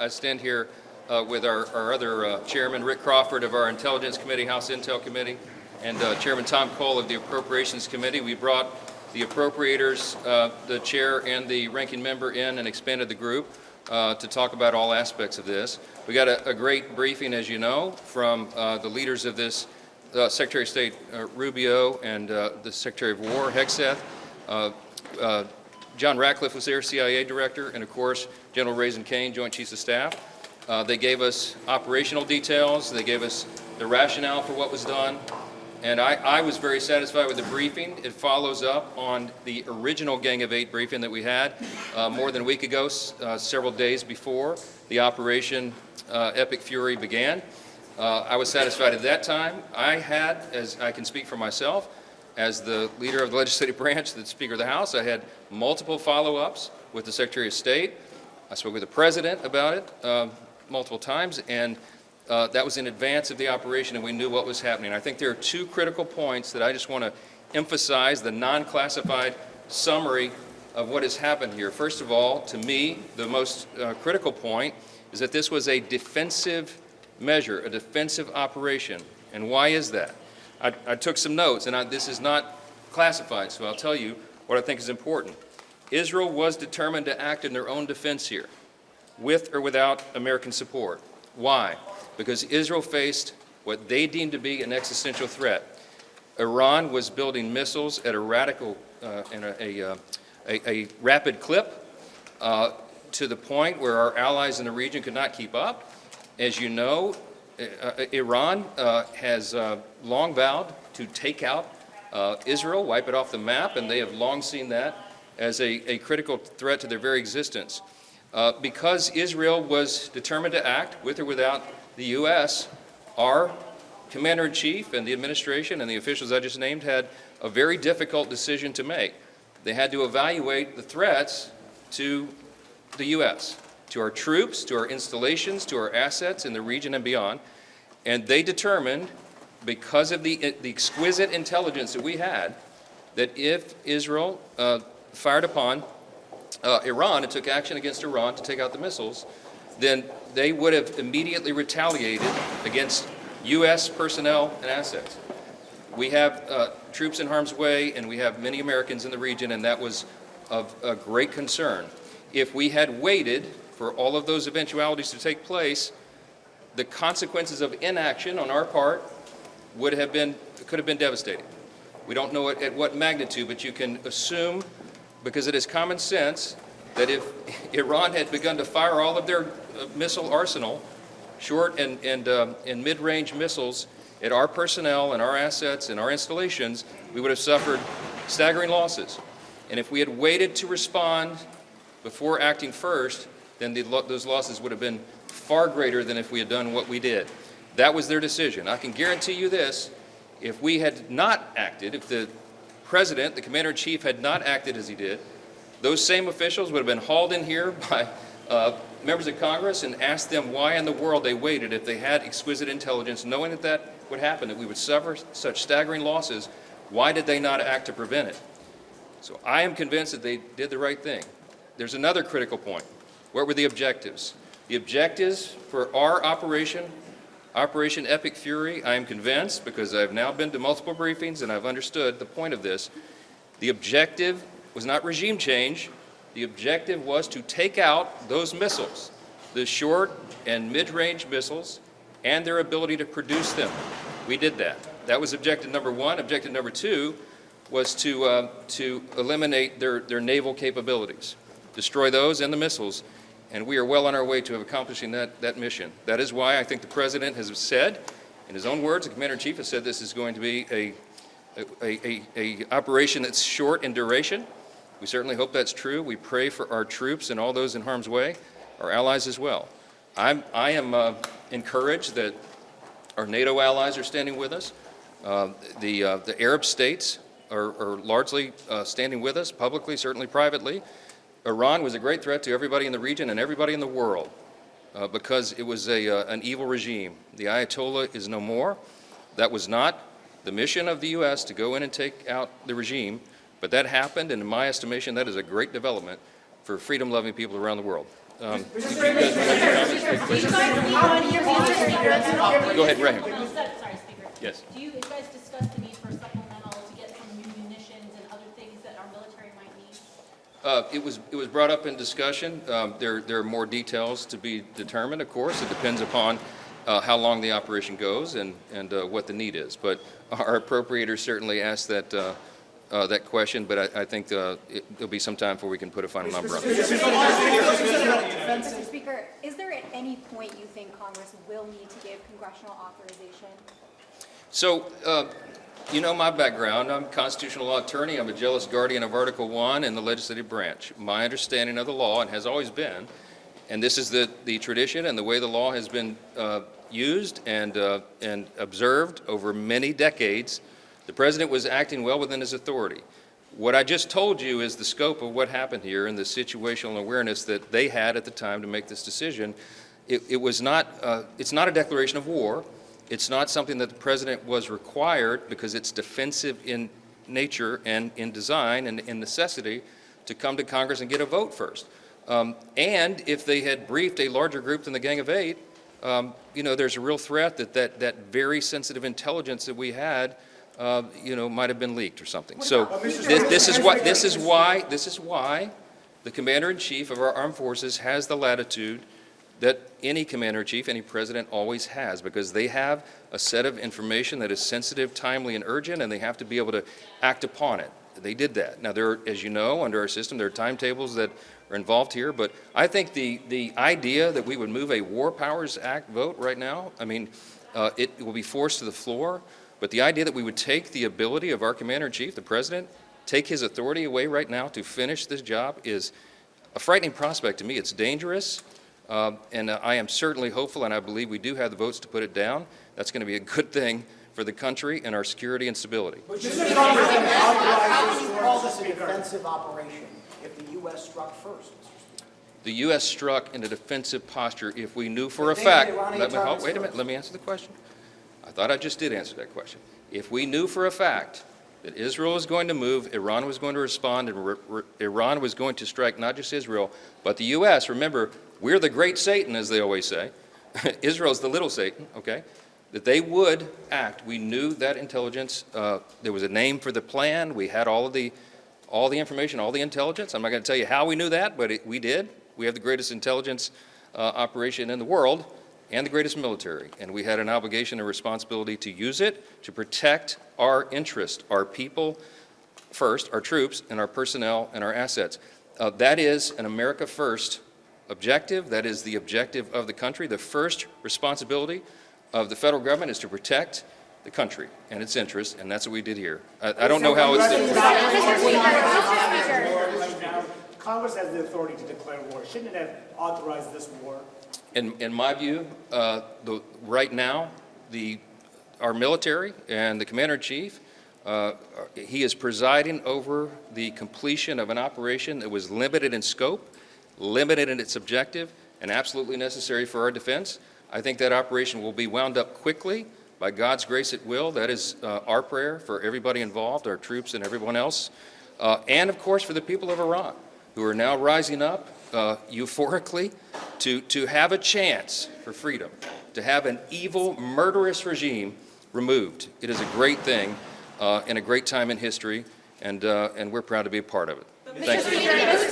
I stand here with our other chairman, Rick Crawford of our Intelligence Committee, House Intel Committee, and Chairman Tom Cole of the Appropriations Committee. We brought the appropriators, the chair and the ranking member in and expanded the group to talk about all aspects of this. We got a great briefing, as you know, from the leaders of this, Secretary of State Rubio and the Secretary of War, Hegseth. John Ratcliffe was there, CIA Director, and of course, General Raisin Kane, Joint Chiefs of Staff. They gave us operational details. They gave us the rationale for what was done. And I was very satisfied with the briefing. It follows up on the original Gang of Eight briefing that we had more than a week ago, several days before the Operation Epic Fury began. I was satisfied at that time. I had, as I can speak for myself, as the leader of the legislative branch, the Speaker of the House, I had multiple follow-ups with the Secretary of State. I spoke with the President about it multiple times, and that was in advance of the operation, and we knew what was happening. I think there are two critical points that I just want to emphasize, the non-classified summary of what has happened here. First of all, to me, the most critical point is that this was a defensive measure, a defensive operation. And why is that? I took some notes, and this is not classified, so I'll tell you what I think is important. Israel was determined to act in their own defense here, with or without American support. Why? Because Israel faced what they deemed to be an existential threat. Iran was building missiles at a radical and a rapid clip to the point where our allies in the region could not keep up. As you know, Iran has long vowed to take out Israel, wipe it off the map, and they have long seen that as a critical threat to their very existence. Because Israel was determined to act, with or without the U.S., our Commander-in-Chief and the administration and the officials I just named had a very difficult decision to make. They had to evaluate the threats to the U.S., to our troops, to our installations, to our assets in the region and beyond. And they determined, because of the exquisite intelligence that we had, that if Israel fired upon Iran and took action against Iran to take out the missiles, then they would have immediately retaliated against U.S. personnel and assets. We have troops in harm's way, and we have many Americans in the region, and that was of a great concern. If we had waited for all of those eventualities to take place, the consequences of inaction on our part could have been devastating. We don't know at what magnitude, but you can assume, because it is common sense, that if Iran had begun to fire all of their missile arsenal, short and mid-range missiles, at our personnel and our assets and our installations, we would have suffered staggering losses. And if we had waited to respond before acting first, then those losses would have been far greater than if we had done what we did. That was their decision. I can guarantee you this: if we had not acted, if the President, the Commander-in-Chief, had not acted as he did, those same officials would have been hauled in here by members of Congress and asked them why in the world they waited if they had exquisite intelligence, knowing that that would happen, that we would suffer such staggering losses. Why did they not act to prevent it? So I am convinced that they did the right thing. There's another critical point. What were the objectives? The objectives for our Operation Epic Fury, I am convinced, because I've now been to multiple briefings and I've understood the point of this, the objective was not regime change. The objective was to take out those missiles, the short and mid-range missiles, and their ability to produce them. We did that. That was objective number one. Objective number two was to eliminate their naval capabilities, destroy those and the missiles. And we are well on our way to accomplishing that mission. That is why I think the President has said, in his own words, the Commander-in-Chief has said this is going to be a operation that's short in duration. We certainly hope that's true. We pray for our troops and all those in harm's way, our allies as well. I am encouraged that our NATO allies are standing with us. The Arab states are largely standing with us, publicly, certainly privately. Iran was a great threat to everybody in the region and everybody in the world because it was an evil regime. The Ayatollah is no more. That was not the mission of the U.S. to go in and take out the regime, but that happened, and in my estimation, that is a great development for freedom-loving people around the world. If you guys want to make comments, go ahead, Graham. Sorry, Speaker. Yes. Do you guys discuss the need for supplemental to get some new munitions and other things that our military might need? It was brought up in discussion. There are more details to be determined, of course. It depends upon how long the operation goes and what the need is. But our appropriators certainly asked that question, but I think there'll be some time before we can put a final number on it. Mr. Speaker, is there at any point you think Congress will need to give congressional authorization? So, you know my background. I'm a constitutional law attorney. I'm a jealous guardian of Article 1 in the legislative branch. My understanding of the law, and has always been, and this is the tradition and the way the law has been used and observed over many decades, the President was acting well within his authority. What I just told you is the scope of what happened here and the situational awareness that they had at the time to make this decision. It's not a declaration of war. It's not something that the President was required, because it's defensive in nature and in design and in necessity, to come to Congress and get a vote first. And if they had briefed a larger group than the Gang of Eight, you know, there's a real threat that very sensitive intelligence that we had, you know, might have been leaked or something. So this is why the Commander-in-Chief of our armed forces has the latitude that any Commander-in-Chief, any President always has, because they have a set of information that is sensitive, timely, and urgent, and they have to be able to act upon it. They did that. Now, there are, as you know, under our system, there are timetables that are involved here, but I think the idea that we would move a War Powers Act vote right now, I mean, it will be forced to the floor, but the idea that we would take the ability of our Commander-in-Chief, the President, take his authority away right now to finish this job is a frightening prospect to me. It's dangerous. And I am certainly hopeful, and I believe we do have the votes to put it down. That's going to be a good thing for the country and our security and stability. How can you call this a defensive operation if the U.S. struck first, Mr. Speaker? The U.S. struck in a defensive posture if we knew for a fact. Wait a minute, let me answer the question. I thought I just did answer that question. If we knew for a fact that Israel was going to move, Iran was going to respond, and Iran was going to strike not just Israel, but the U.S. Remember, we're the great Satan, as they always say. Israel's the little Satan, okay? That they would act. We knew that intelligence. There was a name for the plan. We had all the information, all the intelligence. I'm not going to tell you how we knew that, but we did. We have the greatest intelligence operation in the world and the greatest military. And we had an obligation and responsibility to use it to protect our interest, our people first, our troops, and our personnel and our assets. That is an America first objective. That is the objective of the country. The first responsibility of the federal government is to protect the country and its interests, and that's what we did here. I don't know how it's Congress has the authority to declare war. Shouldn't it have authorized this war? In my view, right now, our military and the Commander-in-Chief, he is presiding over the completion of an operation that was limited in scope, limited in its objective, and absolutely necessary for our defense. I think that operation will be wound up quickly. By God's grace, it will. That is our prayer for everybody involved, our troops and everyone else. And, of course, for the people of Iran, who are now rising up euphorically to have a chance for freedom, to have an evil, murderous regime removed. It is a great thing and a great time in history, and we're proud to be a part of it. Thank you.